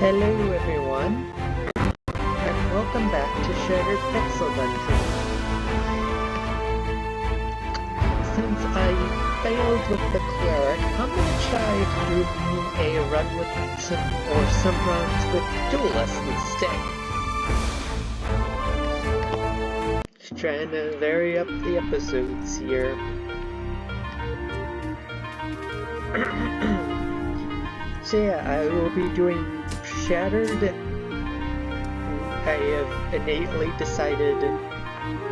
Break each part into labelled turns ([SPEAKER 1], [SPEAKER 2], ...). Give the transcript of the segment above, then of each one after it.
[SPEAKER 1] Hello everyone, and welcome back to Shattered Pixel Dungeon. Since I failed with the cleric, I'm gonna try to do a run with some runs with duelist instead. Just trying to vary up the episodes here. So yeah, I will be doing Shattered. I have innately decided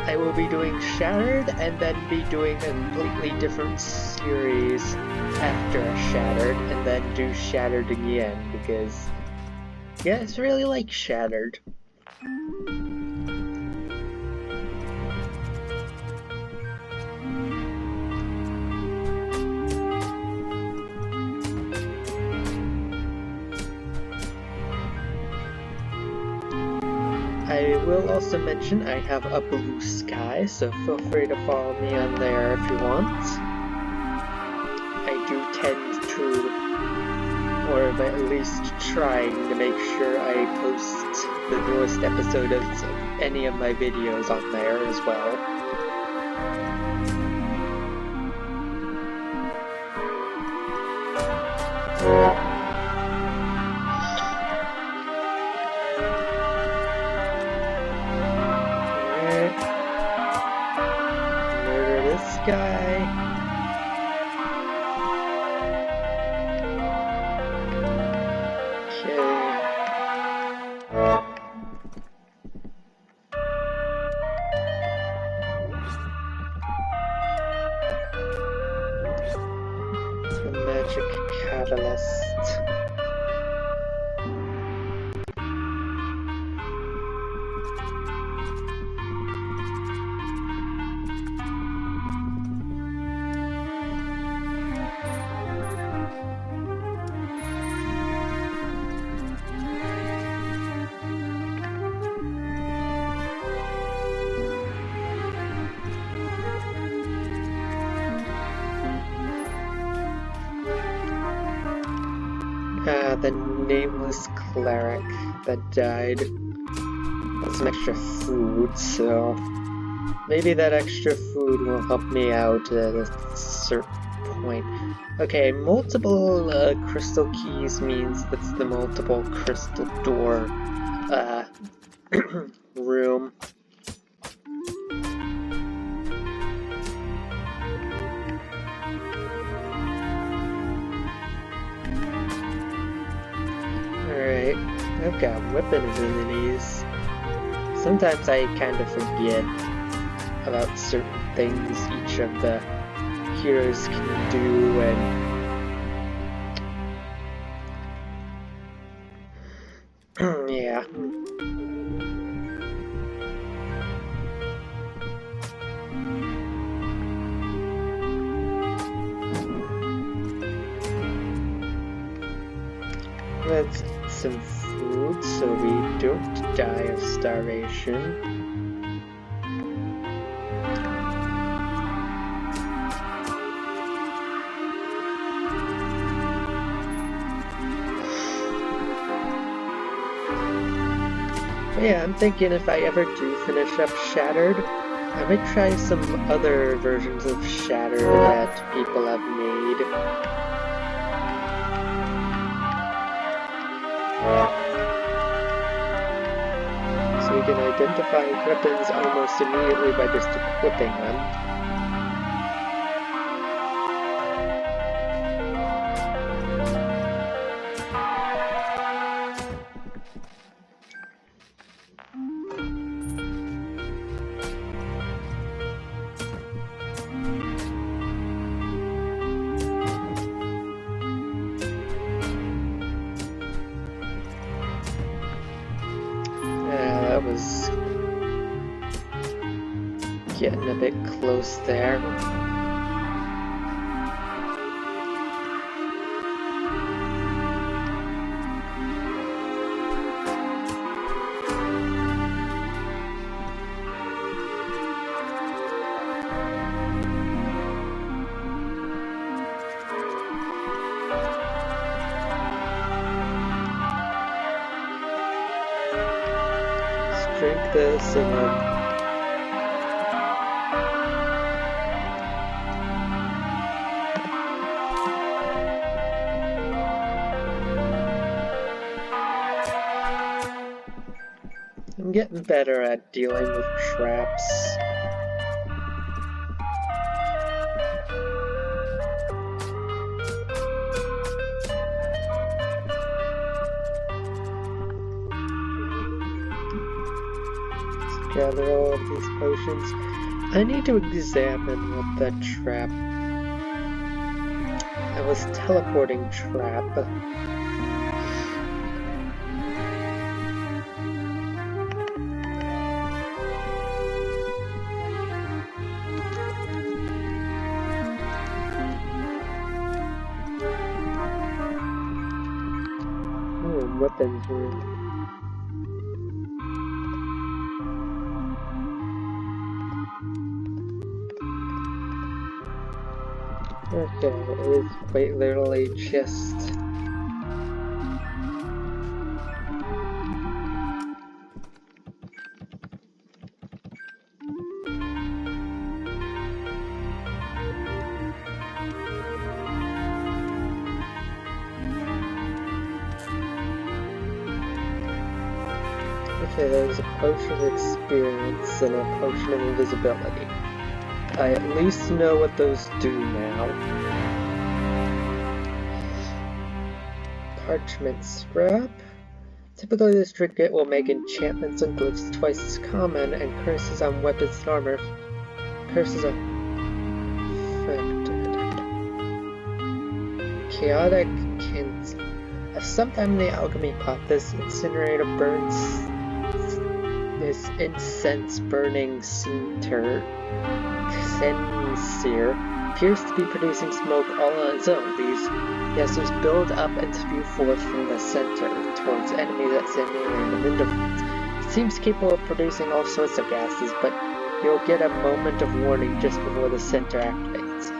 [SPEAKER 1] I will be doing Shattered and then be doing a completely different series after Shattered and then do Shattered again because, yeah, it's really like Shattered. I will also mention I have a Blue Sky, so feel free to follow me on there if you want. I do tend to, or at least trying to make sure I post the newest episodes of any of my videos on there as well. Guy. Okay. The magic catalyst. The nameless cleric that died with some extra food, so maybe that extra food will help me out at a certain point. Okay, multiple crystal keys means that's the multiple crystal door room. Alright, I've got weapon abilities. Sometimes I kind of forget about certain things each of the heroes can do, and yeah. Let's eat some food so we don't die of starvation. But yeah, I'm thinking if I ever do finish up Shattered, I might try some other versions of Shattered that people have made. So we can identify weapons almost immediately by just equipping them. That was getting a bit close there. drink this and then... I'm getting better at dealing with traps. Let's gather all of these potions. I need to examine what that trap... That was teleporting trap. Weapons room. Okay, it is quite literally just... Okay, there's a potion of experience and a potion of invisibility. I at least know what those do now. Parchment scrap. Typically this trinket will make enchantments and glyphs twice as common, and curses on weapons and armor. Curses are affected. Chaotic Kins. Sometime in the alchemy pot, this incinerator burns... This incense-burning Sinter appears to be producing smoke all on its own. These gases build up and spew forth from the center towards enemies at semi-random intervals. It seems capable of producing all sorts of gases, but you'll get a moment of warning just before the center activates.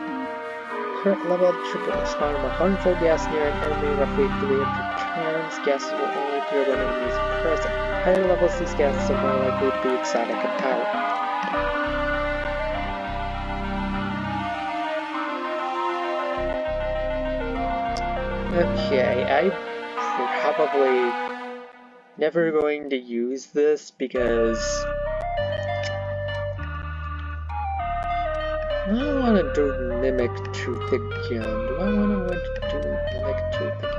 [SPEAKER 1] Current level triggers spawn a harmful gas near an enemy roughly 300 turns. Gases will only appear when enemies are present. Higher levels, these gases are more likely to be exotic in power. Okay, I'm probably never going to use this because I don't want to do Mimic Tooth again. Do I want to do Mimic Tooth again?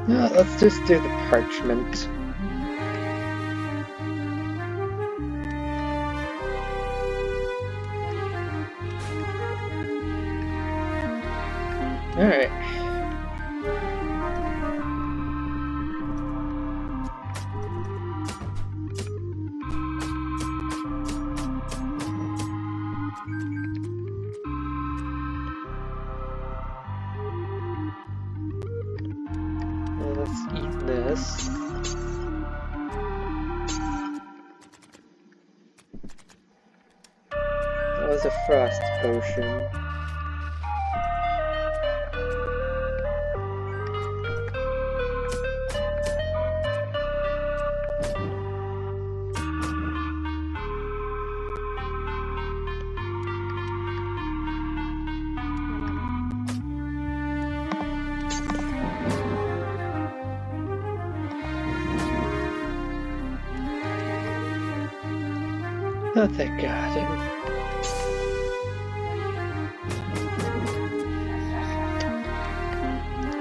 [SPEAKER 1] No, let's just do the parchment. Alright. Let's eat this. That was a frost potion. Oh, thank God.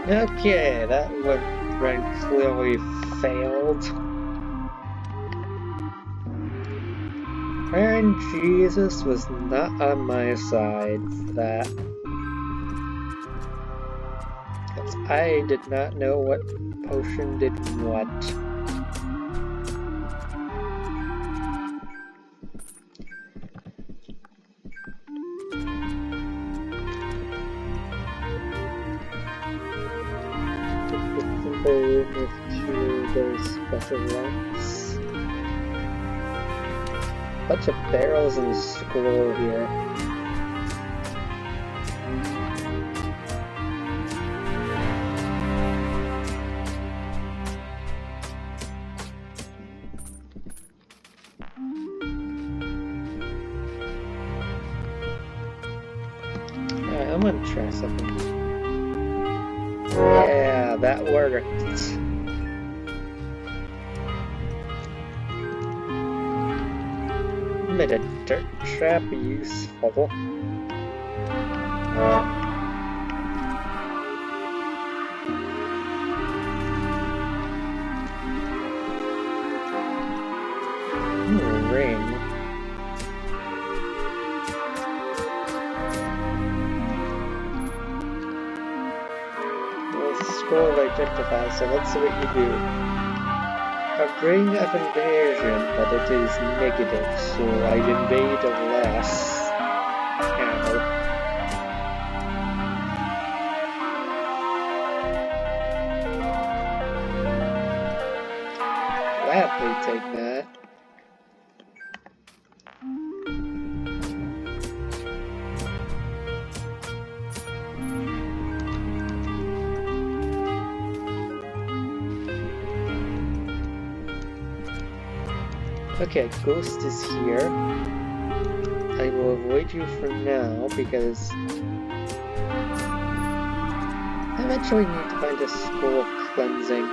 [SPEAKER 1] Okay, that one clearly failed. And Jesus was not on my side for that. Because I did not know what potion did what. With two of those special ones. bunch of barrels and scroll here. Alright, I'm gonna try something. Yeah, that worked. Made a dirt trap useful. Ring. Well, scroll identify, so let's see what you do. A ring of invasion, but it is negative, so I invade less. Ow. Gladly take that. Okay, Ghost is here. I will avoid you for now because I eventually need to find a scroll of cleansing.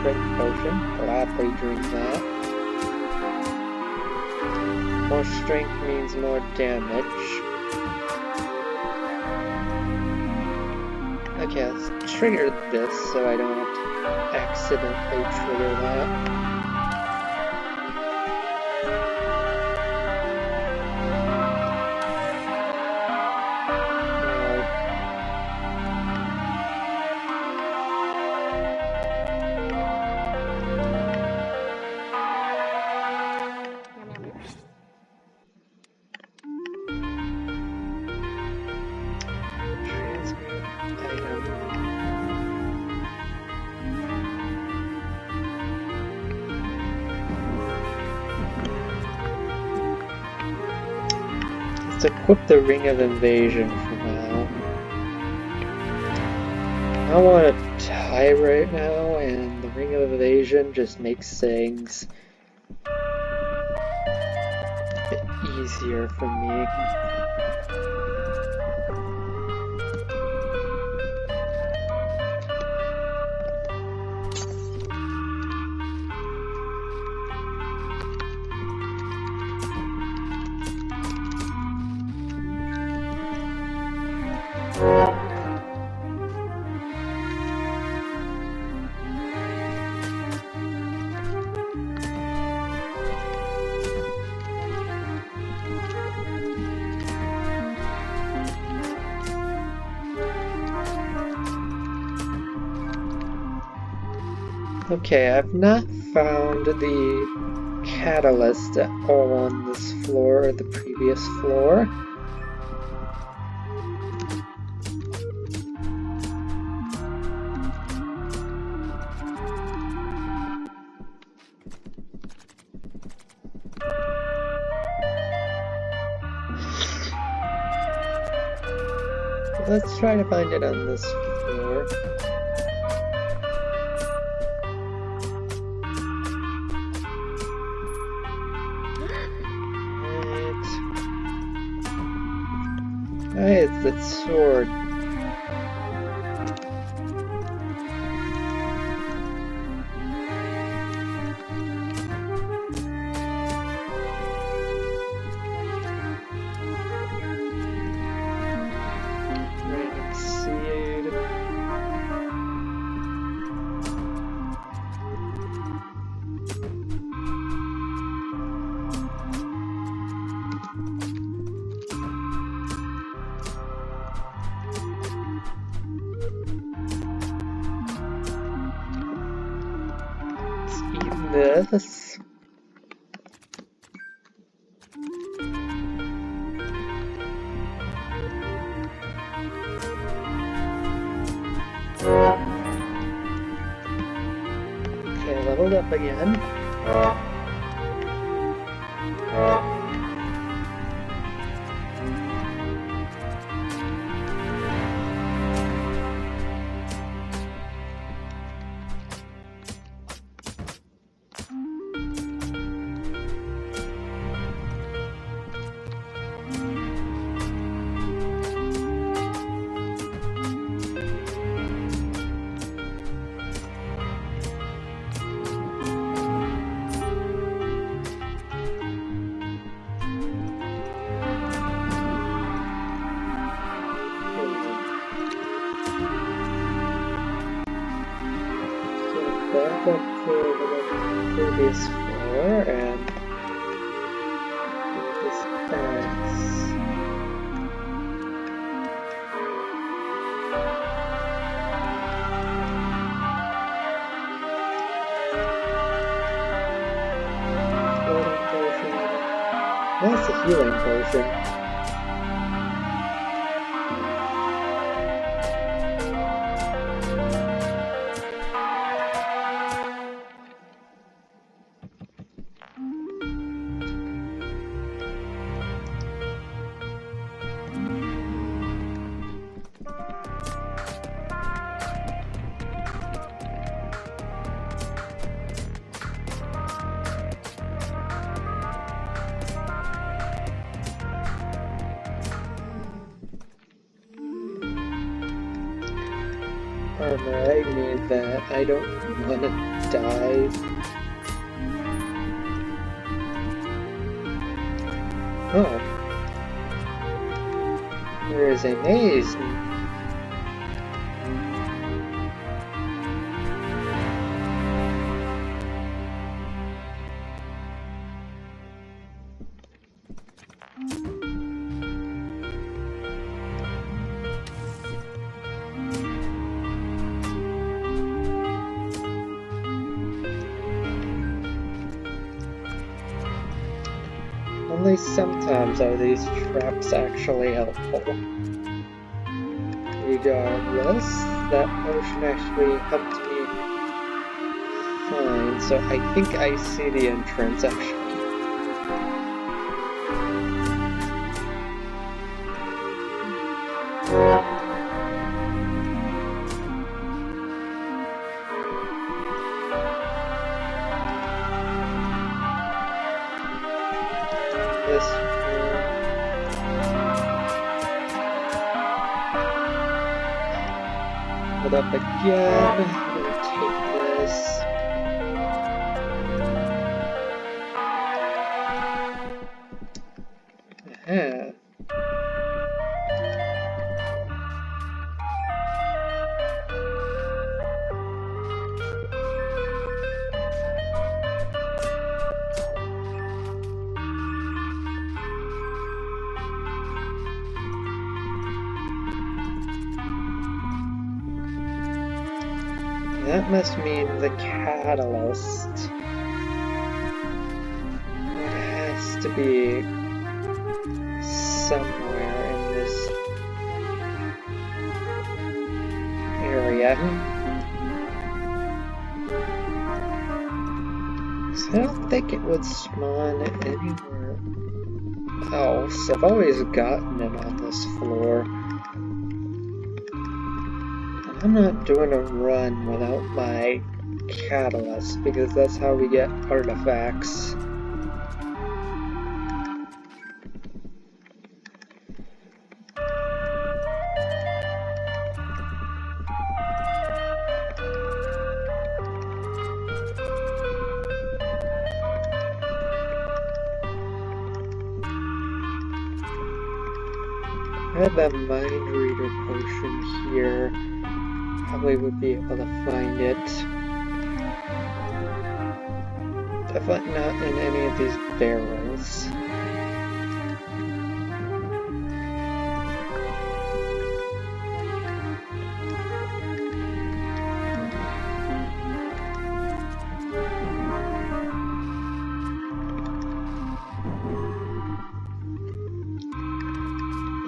[SPEAKER 1] Drink potion, gladly drink that. More strength means more damage. Okay, let's trigger this so I don't accidentally trigger that. Let's equip the Ring of Invasion for now. I want to tie right now, and the Ring of Invasion just makes things a bit easier for me. Okay, I've not found the catalyst at all on this floor or the previous floor. Let's try to find it on this floor. Hey, it's that sword. Random seed. This. Okay, leveled up again. previous floor and this fence. Floating potion. That's a healing potion. Armor, I need that. I don't want to die. Oh. There is a maze. Only sometimes are these traps actually helpful. Regardless, that potion actually helped me fine, so I think I see the entrance actually. This hold up again. I'm gonna take this. That must mean the catalyst. It has to be somewhere in this area. So I don't think it would spawn anywhere else. I've always gotten it on this floor. I'm not doing a run without my catalyst, because that's how we get artifacts. I had that mind reader potion here. Probably would be able to find it. Definitely not in any of these barrels.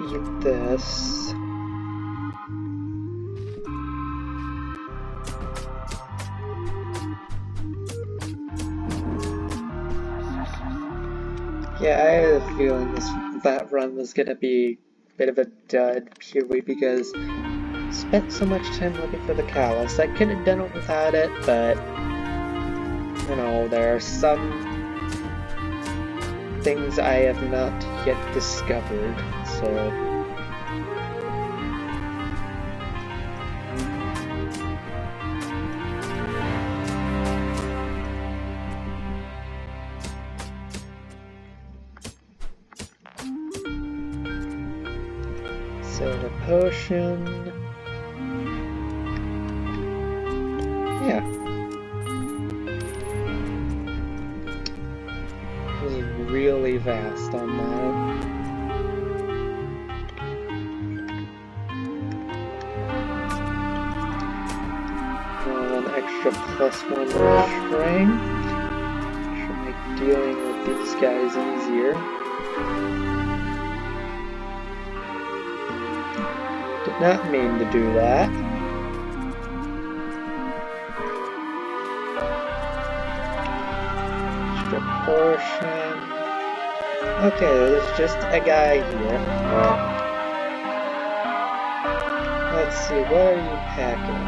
[SPEAKER 1] Eat this. Yeah, I had a feeling that run was gonna be a bit of a dud, purely because I spent so much time looking for the callus. I could have done it without it, but you know, there are some things I have not yet discovered, so... Silver potion. Yeah. was really vast on that. An extra +1 strength should make dealing with these guys easier. Did not mean to do that. Extra portion. Okay, there's just a guy here. Let's see, what are you packing?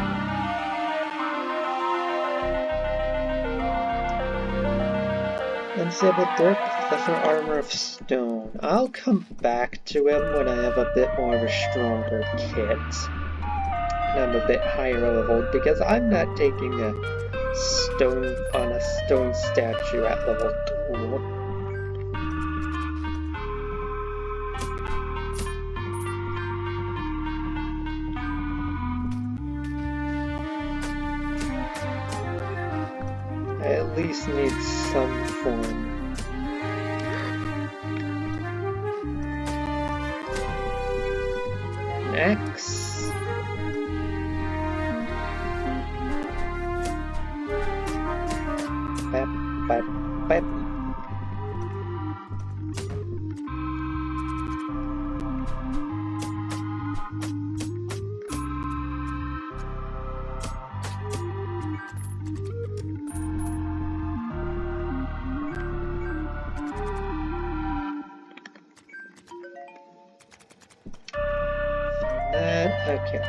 [SPEAKER 1] Unstable dirt, leather armor of stone. I'll come back to him when I have a bit more of a stronger kit. And I'm a bit higher leveled, because I'm not taking a stone on a stone statue at level 2. I at least need some form. Next. Bap, bap, bap. Okay.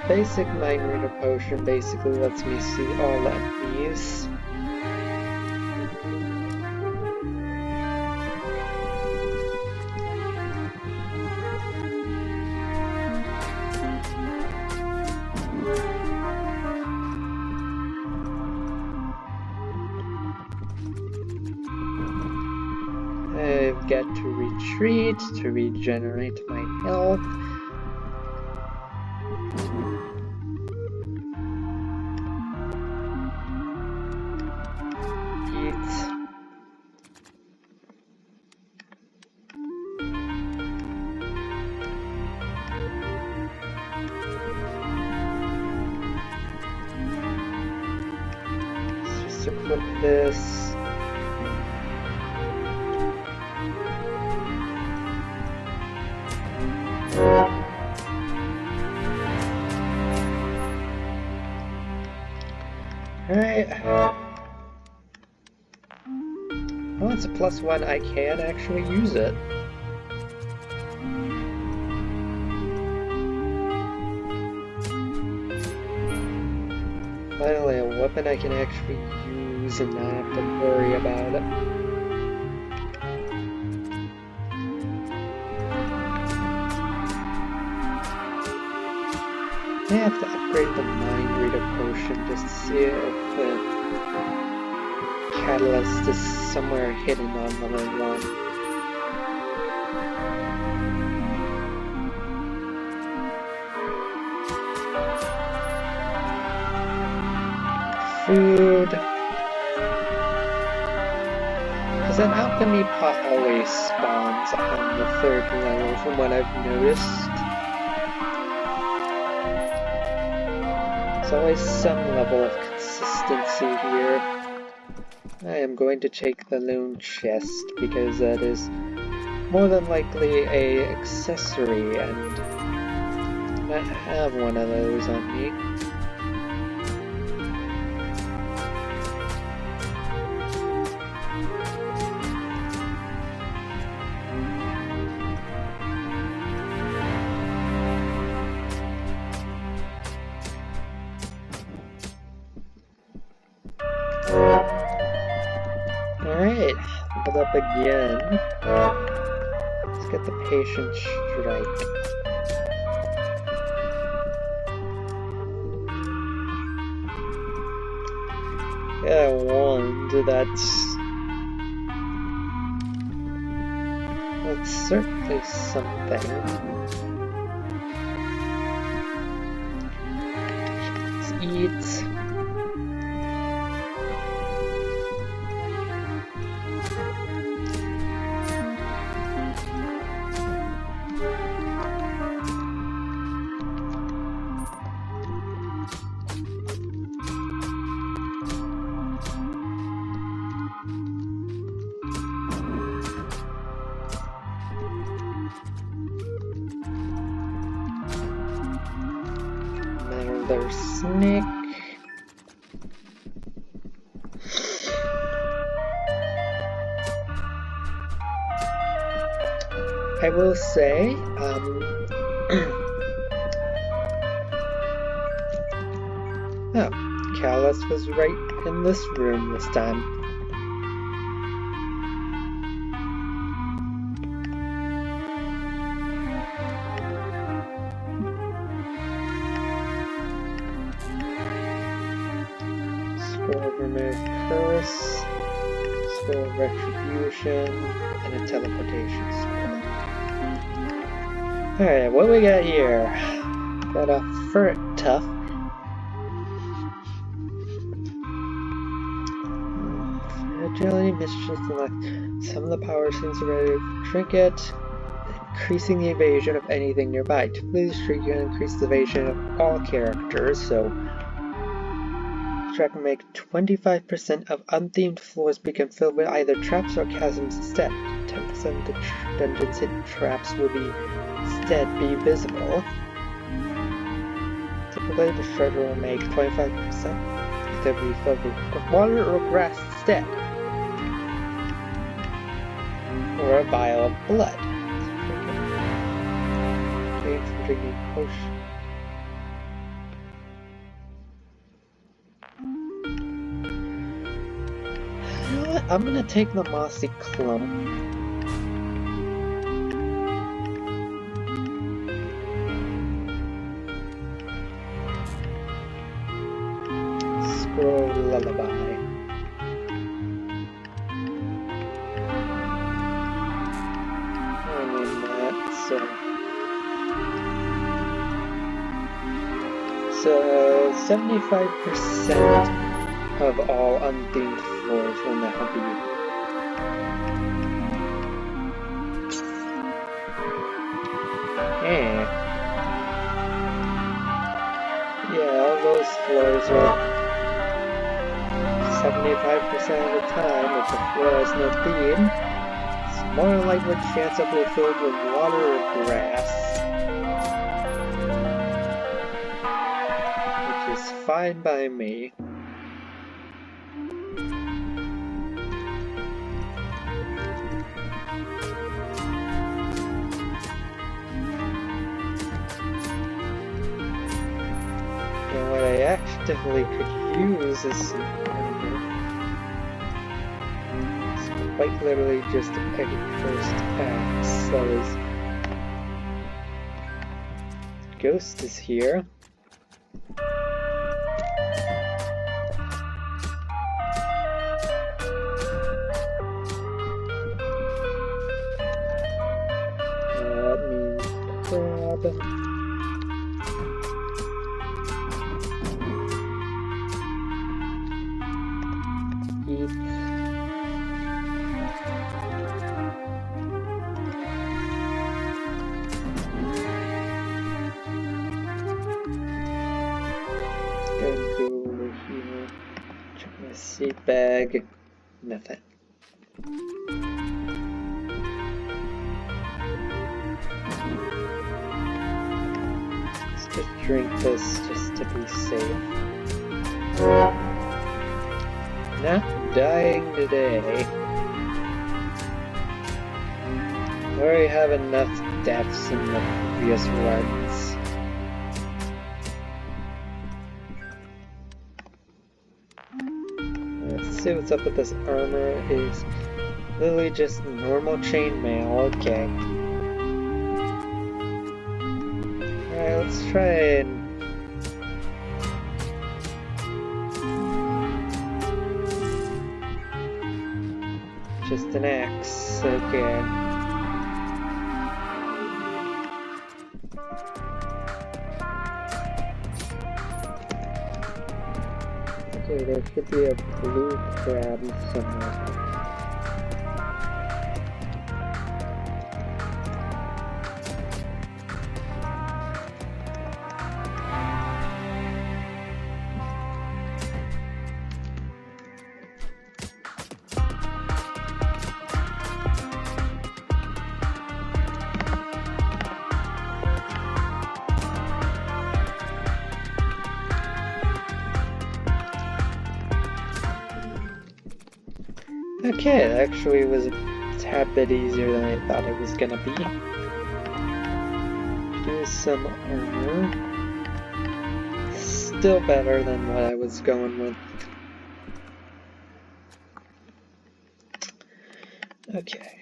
[SPEAKER 1] Basic Mind Reader Potion basically lets me see all enemies. I've got to retreat to regenerate my health. Let's just equip this. Alright. Well, it's a +1. I can actually use it. Finally, a weapon I can actually use and not have to worry about it. I have to upgrade the Mind Reader Potion just to see if the catalyst is somewhere hidden on level 1. Food. Because an alchemy pot always spawns on the 3rd level from what I've noticed. There's always some level of consistency here. I am going to take the lone chest because that is more than likely a accessory and I have one of those on me. Alright, leveled up again. Let's get the Patient Strike. Yeah, one. That's certainly something. Let's eat. Another snake. I will say, oh, Callus was right in this room this time. Scroll of Remove Curse, Scroll of Retribution, and a Teleportation Scroll. Alright, what we got here? Got a Furt Tough. Agility, Mischief, and some of the power seems ready to Trinket, increasing the evasion of anything nearby. Typically, this trinket can increase the evasion of all characters, so track can make 25% of unthemed floors become filled with either traps or chasms instead. 10% of the dungeon's hidden traps will instead be visible. Typically, the treasure will make 25% to be filled with water or grass instead. Or a vial of blood. Gain from drinking potion. You know what? I'm gonna take the mossy clump. Scroll lullaby. So 75% of all unthemed floors will now be. Yeah, all those floors are 75% of the time. If the floor has no theme, it's more likely chance it will be filled with water or grass. Fine by me. And what I actively could use is some armor. It's quite literally just a petty first axe. So Ghost is here. Seat bag, nothing. Let's just drink this just to be safe. Not dying today. We already have enough deaths in the previous runs. Let's see what's up with this armor. Is literally just normal chainmail. Okay. Alright, let's try and just an axe. Okay. Okay, there should be a blue crab somewhere. Okay, it actually was a tad bit easier than I thought it was gonna be. Here's some armor. Still better than what I was going with. Okay.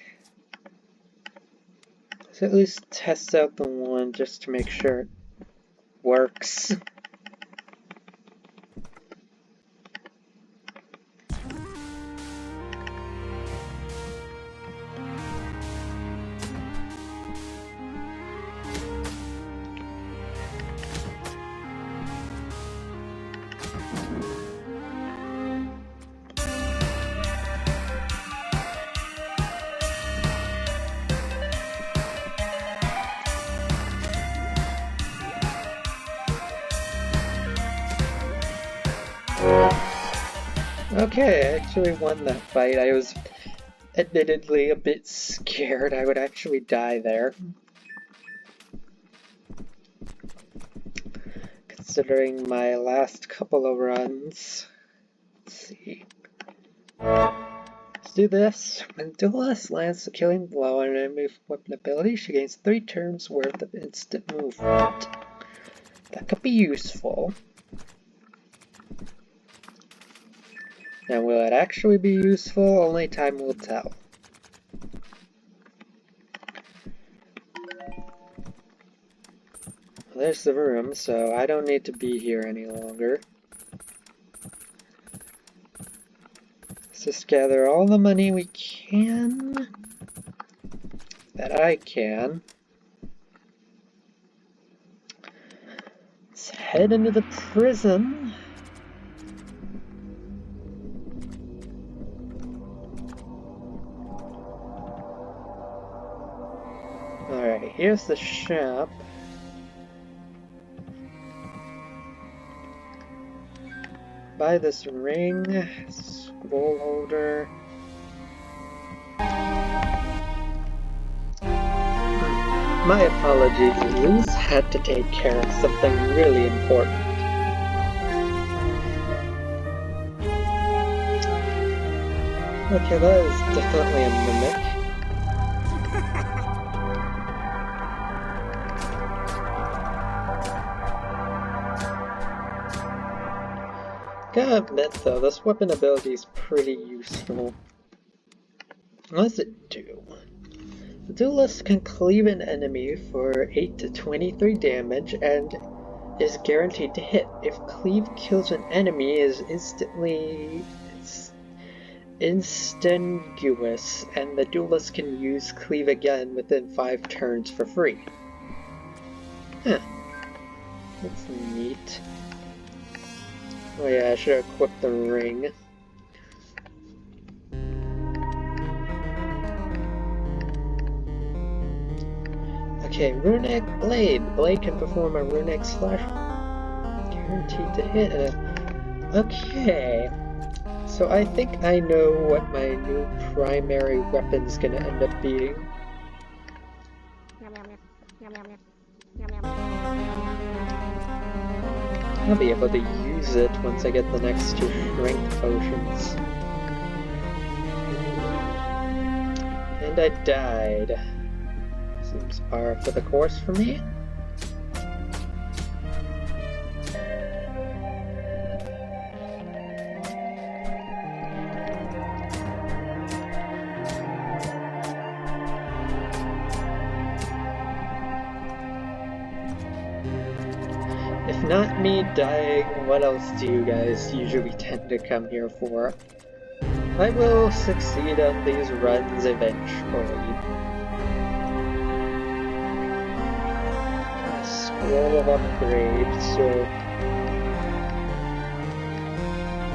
[SPEAKER 1] So at least test out the one just to make sure it works. Okay, I actually won that fight. I was admittedly a bit scared I would actually die there. Considering my last couple of runs. Let's see. Let's do this. When Duelist lands a killing blow on an enemy weapon ability, she gains 3 turns worth of instant movement. That could be useful. Now, will it actually be useful? Only time will tell. Well, there's the room, so I don't need to be here any longer. Let's just gather all the money we can. That I can. Let's head into the prison. Alright, here's the shop. Buy this ring, scroll holder. My apologies, Liz had to take care of something really important. Okay, that is definitely a mimic. Gotta admit though, this weapon ability is pretty useful. What does it do? The Duelist can cleave an enemy for 8 to 23 damage and is guaranteed to hit. If cleave kills an enemy, it is instanguous, and the Duelist can use cleave again within 5 turns for free. Huh. That's neat. Oh yeah, I should equip the ring. Okay, Runic Blade. The blade can perform a runic slash. Guaranteed to hit. Okay. So I think I know what my new primary weapon's gonna end up being. I'll be able to use it once I get the next 2 strength potions. And I died. Seems par for the course for me. If not me dying, what else do you guys usually tend to come here for? I will succeed on these runs eventually. A scroll of upgrade, so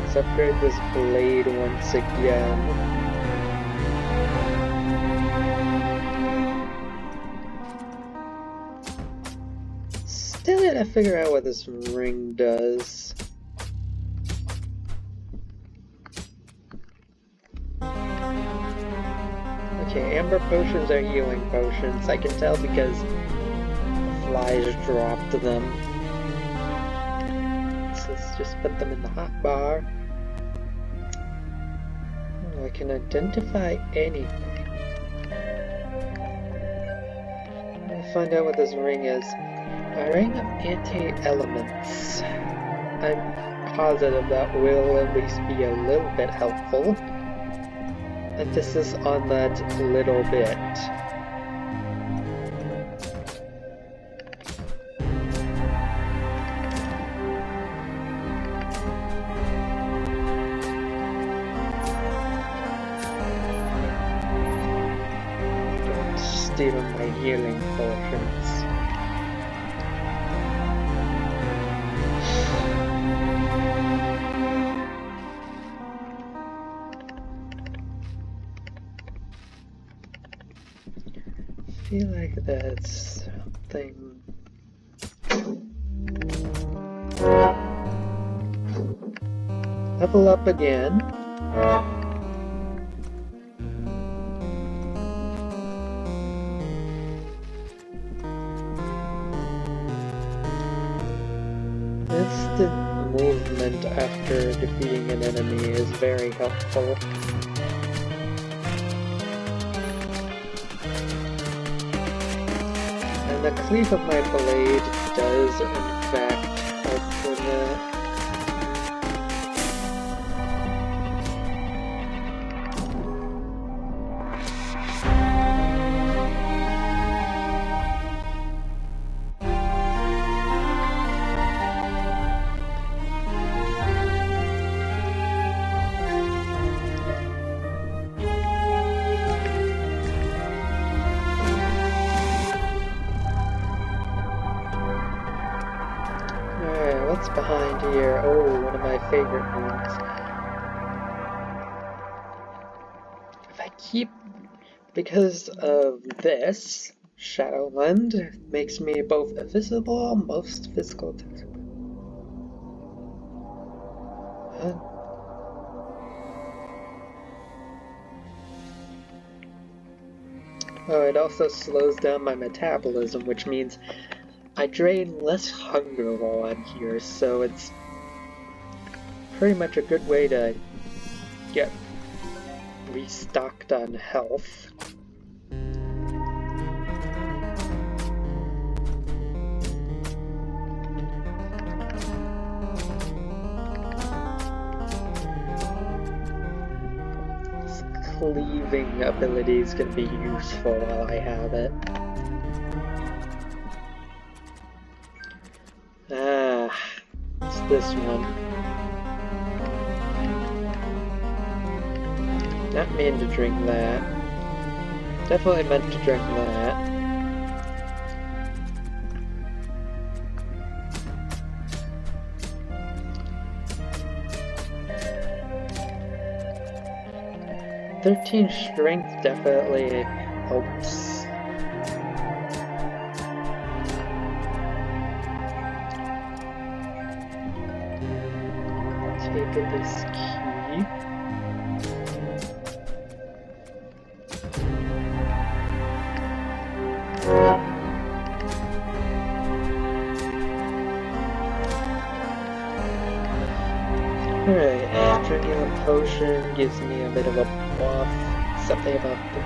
[SPEAKER 1] let's upgrade this blade once again. Still gotta figure out what this ring does. Okay, amber potions are healing potions. I can tell because flies dropped them. So let's just put them in the hotbar. Oh, I can identify anything. I'll find out what this ring is. A ring of anti-elements. I'm positive that will at least be a little bit helpful. Emphasis on that little bit. Don't steal my healing potions. I feel like that's something. Level up again. Instant movement after defeating an enemy is very helpful. The cleave of my blade does, in fact, help with that. What's behind here? Oh, one of my favorite ones. If I keep... Because of this, Shadowland makes me both invisible, most physical... Huh? Oh, it also slows down my metabolism, which means I drain less hunger while I'm here, so it's pretty much a good way to get restocked on health. This cleaving ability is going to be useful while I have it. It's this one. Not meant to drink that. Definitely meant to drink that. "13 strength definitely helps. Take this key. Alright, drinking a potion gives me a bit of a buff. Something about the...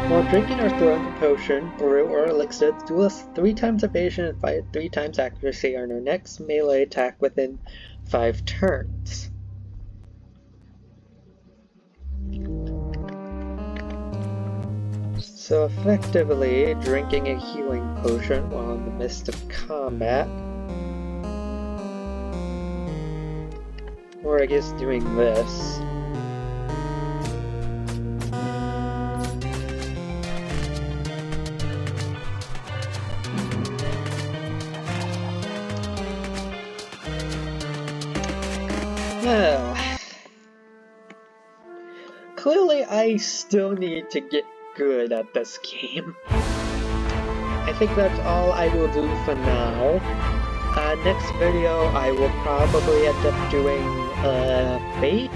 [SPEAKER 1] While drinking or throwing a potion, brew, or elixir, do us 3 times evasion and fire 3 times accuracy on our next melee attack within 5 turns. So effectively, drinking a healing potion while in the midst of combat Or I guess doing this. Well, clearly I still need to get good at this game. I think that's all I will do for now. Next video I will probably end up doing Fate?